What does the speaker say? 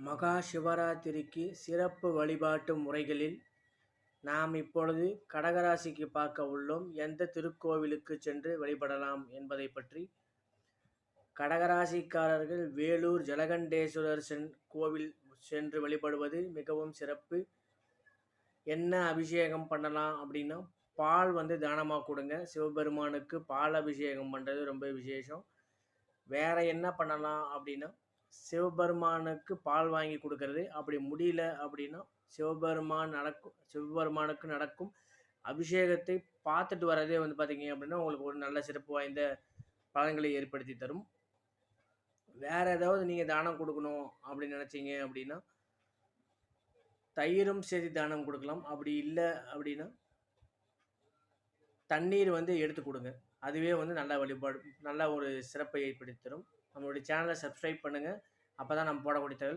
மகா சிவராத்திரிக்கு சிறப்பு வழிபாட்டு முறைகளில் நாம் இப்பொழுது கடகராசிக்கு பார்க்க உள்ளோம். எந்த திருக்கோவிலுக்கு சென்று வழிபடலாம் என்பதை பற்றி. கடகராசிக்காரர்கள் வேலூர் ஜலகண்டேஸ்வரர் கோவில் சென்று வழிபடுவது மிகவும் சிறப்பு. என்ன அபிஷேகம் பண்ணலாம் அப்படின்னா, பால் தானமாக கொடுங்க. சிவபெருமானுக்கு பால் அபிஷேகம் பண்ணுறது ரொம்ப விசேஷம். வேறு என்ன பண்ணலாம் அப்படின்னா, சிவபெருமானுக்கு பால் வாங்கி கொடுக்கறது. அப்படி முடியல அப்படின்னா, சிவபெருமானுக்கு நடக்கும் அபிஷேகத்தை பார்த்துட்டு வரதே பார்த்தீங்க அப்படின்னா உங்களுக்கு ஒரு நல்ல சிறப்பு வாய்ந்த பலன்களை ஏற்படுத்தி தரும். வேறு ஏதாவது நீங்கள் தானம் கொடுக்கணும் அப்படின்னு நினச்சிங்க அப்படின்னா, தயிரும் சரி தானம் கொடுக்கலாம். அப்படி இல்லை அப்படின்னா தண்ணீர் எடுத்து கொடுங்க. அதுவே நல்ல வழிபாடு, நல்ல ஒரு சிறப்பை ஏற்படுத்தி தரும். நம்மளுடைய சேனலை சப்ஸ்கிரைப் பண்ணுங்கள். அப்போ தான் நம்ம போடக்கூடிய தகவல்